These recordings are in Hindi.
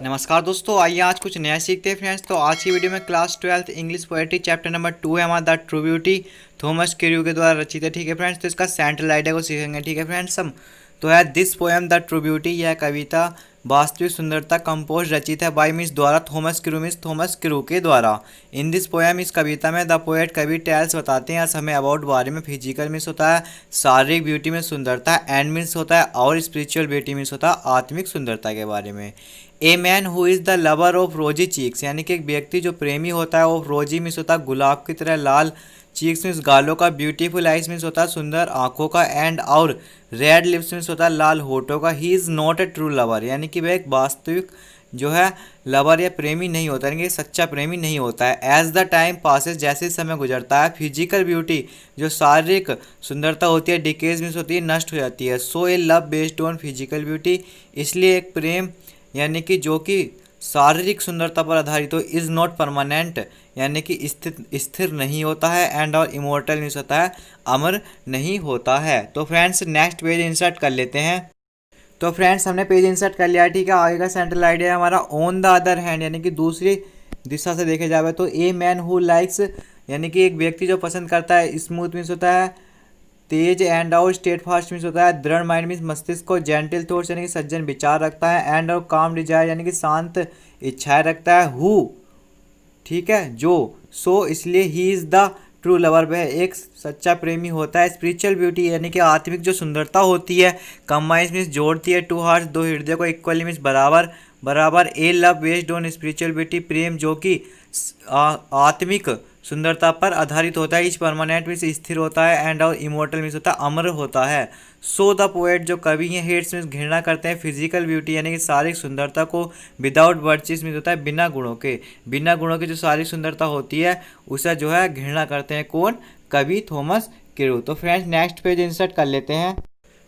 नमस्कार दोस्तों, आइए आज कुछ नया सीखते हैं फ्रेंड्स। तो आज की वीडियो में class 12th English poetry chapter number 2 है हमारा द ट्रू ब्यूटी, थॉमस कैर्यू के द्वारा रचित है। ठीक है फ्रेंड्स, तो इसका सेंट्रल आइडिया को सीखेंगे। ठीक है फ्रेंड्स, हम तो है this poem the true beauty, यह कविता वास्तविक सुंदरता कंपोज रचित है बाय मिस द्वारा मिस थॉमस कैर्यू के द्वारा। इन दिस पोएम, इस कविता में द पोएट कवि टेल्स बताते हैं हमें अबाउट बारे में फिजिकल मीन्स होता है शारीरिक ब्यूटी में सुंदरता, एंड मीन्स होता है और स्पिरिचुअल ब्यूटी मीन्स होता है आत्मिक सुंदरता के बारे में। A man who is the lover of रोजी चीक्स, यानी कि एक व्यक्ति जो प्रेमी होता है ऑफ रोजी मीन्स होता है गुलाब की तरह लाल, चीक्स मीन्स गालों का, ब्यूटीफुल आइज मीन्स होता है सुंदर आंखों का, एंड और रेड लिप्स मीन्स होता है लाल होठों का। He is not a true lover, यानी कि वह एक वास्तविक जो है लवर या प्रेमी नहीं होता, यानी कि सच्चा प्रेमी नहीं होता है। एज द टाइम पासेस, जैसे समय गुजरता है, फिजिकल ब्यूटी जो शारीरिक सुंदरता होती है डिकेज मीन्स होती है नष्ट हो जाती है। So a love based on physical beauty, इसलिए एक प्रेम यानी कि जो कि शारीरिक सुंदरता पर आधारित हो, इज़ नॉट परमानेंट, यानी कि स्थिर नहीं होता है, एंड और इमोर्टल मीन्स होता है अमर नहीं होता है। तो फ्रेंड्स नेक्स्ट पेज इंसर्ट कर लेते हैं। तो फ्रेंड्स हमने पेज इंसर्ट कर लिया। ठीक है, आगे का सेंट्रल आइडिया है हमारा ऑन द अदर हैंड, यानी कि दूसरी दिशा से देखे जाए तो ए मैन हु लाइक्स, यानी कि एक व्यक्ति जो पसंद करता है, स्मूथ मीन्स होता है तेज, एंड और स्टेट फास्ट मीन्स होता है दृढ़, माइंड मीन्स मस्तिष्क को, जेंटल थॉट्स यानी कि सज्जन विचार रखता है, एंड और काम डिजायर यानी कि शांत इच्छाएं रखता है। हु, ठीक है, जो, सो इसलिए he is the true lover, वह एक सच्चा प्रेमी होता है। स्पिरिचुअल ब्यूटी यानी कि आत्मिक जो सुंदरता होती है, कंबाइंस मीन्स जोड़ती है, टू हार्ट्स दो हृदय को, इक्वली मीन्स बराबर बराबर, a love based on spiritual beauty प्रेम जो कि आत्मिक सुंदरता पर आधारित होता है, इच परमानेंट मीन्स स्थिर होता है, एंड और इमोर्टल मीन्स होता है अमर होता है। सो द पोएट जो कवि हैं, हेट्स मीन्स घृणा करते हैं फिजिकल ब्यूटी यानी कि शारीरिक सुंदरता को, विदाउट वर्चीज मीन्स होता है बिना गुणों के, बिना गुणों की जो शारीरिक सुंदरता होती है उसे जो है घृणा करते हैं। कौन? कवि थॉमस कैर्यू। तो फ्रेंड्स नेक्स्ट पेज इंसर्ट कर लेते हैं।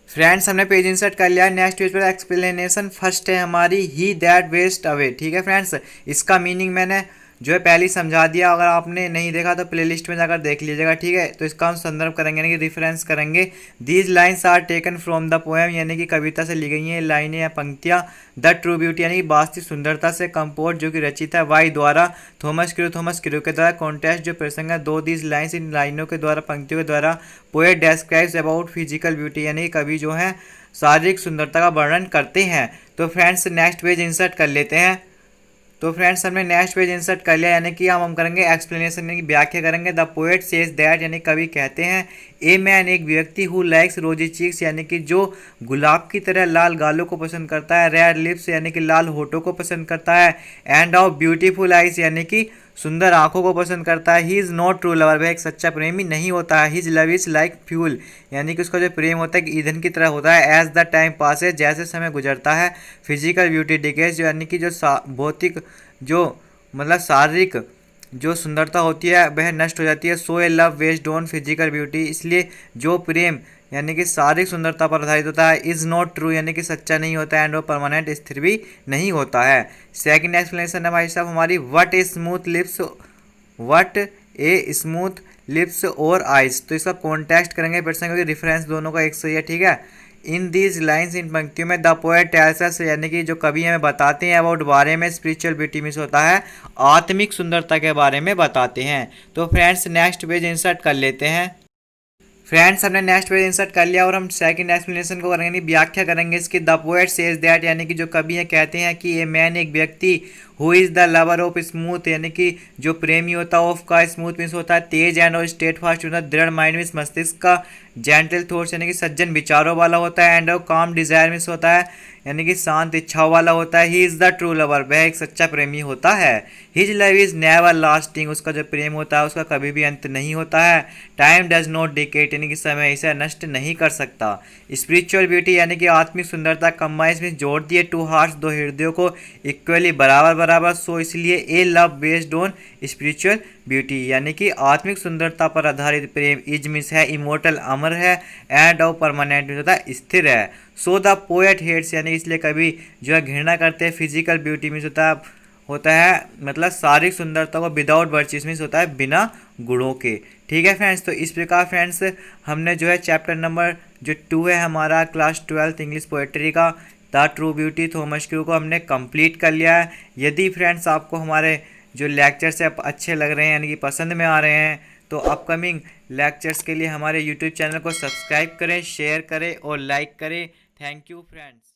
फ्रेंड्स हमने पेज इंसर्ट कर लिया है। नेक्स्ट पेज पर एक्सप्लेनेशन फर्स्ट है हमारी, ही दैट वेस्ट अवे। ठीक है फ्रेंड्स, इसका मीनिंग मैंने जो है पहले ही समझा दिया, अगर आपने नहीं देखा तो प्लेलिस्ट में जाकर देख लीजिएगा। ठीक है, तो इसका हम संदर्भ करेंगे यानी कि रिफरेंस करेंगे। These lines are taken from the poem, यानी कि कविता से ली गई हैं लाइनें या पंक्तियाँ। द ट्रू ब्यूटी यानी कि वास्तविक सुंदरता से, कंपोज जो कि रचित है वाई द्वारा थॉमस कैर्यू के द्वारा, कॉन्टेस्ट जो प्रसंग है दो, दीज लाइन्स इन लाइनों के द्वारा पंक्तियों के द्वारा, poet describes about physical beauty यानी कि कवि जो है शारीरिक सुंदरता का वर्णन करते हैं। तो फ्रेंड्स नेक्स्ट पेज इंसर्ट कर लेते हैं। तो फ्रेंड्स हमने नेक्स्ट पेज इंसर्ट कर लिया, यानी कि हम करेंगे एक्सप्लेनेशन यानी कि व्याख्या करेंगे। द पोएट सेज दैट, यानी कवि कहते हैं, ए मैन एक व्यक्ति, हु लाइक्स रोजी चीक्स यानी कि जो गुलाब की तरह लाल गालों को पसंद करता है, रेड लिप्स यानी कि लाल होठों को पसंद करता है, एंड ऑफ ब्यूटीफुल आइज यानी कि सुंदर आंखों को पसंद करता है। He is not true lover, वह एक सच्चा प्रेमी नहीं होता है। His love is like fuel, यानी कि उसका जो प्रेम होता है कि ईंधन की तरह होता है। एज द टाइम पासेज, जैसे समय गुजरता है, फिजिकल ब्यूटी डिकेज यानी कि जो भौतिक जो मतलब शारीरिक जो सुंदरता होती है वह नष्ट हो जाती है। So a love based on physical beauty, इसलिए जो प्रेम यानी कि शारीरिक सुंदरता पर आधारित होता है, इज़ नॉट ट्रू यानी कि सच्चा नहीं होता है, एंड वो परमानेंट स्थिर भी नहीं होता है। सेकंड एक्सप्लेनेशन है भाई साहब हमारी, what a smooth lips, what a smooth lips और आइज। तो इसका कॉन्टेक्स्ट करेंगे प्रश्न, क्योंकि रिफरेंस दोनों का एक सही है। ठीक है, इन दीज लाइन्स इन पंक्तियों में द पोएट टेल्स अस, यानी कि जो कवि हमें बताते हैं अबाउट बारे में स्पिरिचुअल ब्यूटी मीन्स होता है आत्मिक सुंदरता के बारे में बताते हैं। तो फ्रेंड्स नेक्स्ट पेज इंसर्ट कर लेते हैं। फ्रेंड्स हमने नेक्स्ट पेज इंसर्ट कर लिया और हम सेकंड एक्सप्लेनेशन को करेंगे, व्याख्या करेंगे इसकी। द पोएट सेज दैट, यानी कि जो कवि हैं कहते हैं कि ये मैन एक व्यक्ति, who is the lover of smooth यानी कि जो प्रेमी होता है ऑफ का, स्मूथ मीन्स होता है तेज, एंड और स्टेट फास्ट होता है दृढ़, माइंड मीन्स मस्तिष्क का, जेंटल थॉट्स यानी कि सज्जन विचारों वाला होता है, एंड और काम डिजायर मीन्स होता है यानी कि शांत इच्छाओं वाला होता है। He is the true lover, वह एक सच्चा प्रेमी होता है। His love is never lasting, उसका जो प्रेम होता है उसका कभी भी अंत नहीं होता है। टाइम डज नॉट डिकेट, यानी कि समय इसे नष्ट नहीं कर सकता। स्पिरिचुअल ब्यूटी यानी कि आत्मिक सुंदरता, कंबाइंस में जोड़ती है टू हार्ट्स दो हृदयों को, इक्वली बराबर बराबर। सो इसलिए a love based on spiritual beauty यानी कि आत्मिक सुंदरता पर आधारित प्रेम, इज मीन्स है इमोर्टल अमर है, एंड ऑफ परमानेंट मीन्स होता है स्थिर है। सो द पोएट हेट्स, यानी इसलिए कभी जो है घृणा करते हैं फिजिकल ब्यूटी मीन्स होता है मतलब शारीरिक सुंदरता को, विदाउट वर्चीज मीन्स होता है बिना गुणों के। ठीक है फ्रेंड्स, तो इस प्रकार फ्रेंड्स हमने जो है चैप्टर नंबर जो 2 है हमारा क्लास 12 इंग्लिश पोएट्री का the true beauty Thomas crew को हमने कंप्लीट कर लिया है। यदि फ्रेंड्स आपको हमारे जो लेक्चर्स है अच्छे लग रहे हैं यानी कि पसंद में आ रहे हैं तो अपकमिंग लेक्चर्स के लिए हमारे यूट्यूब चैनल को सब्सक्राइब करें, शेयर करें और लाइक करें। Thank you friends.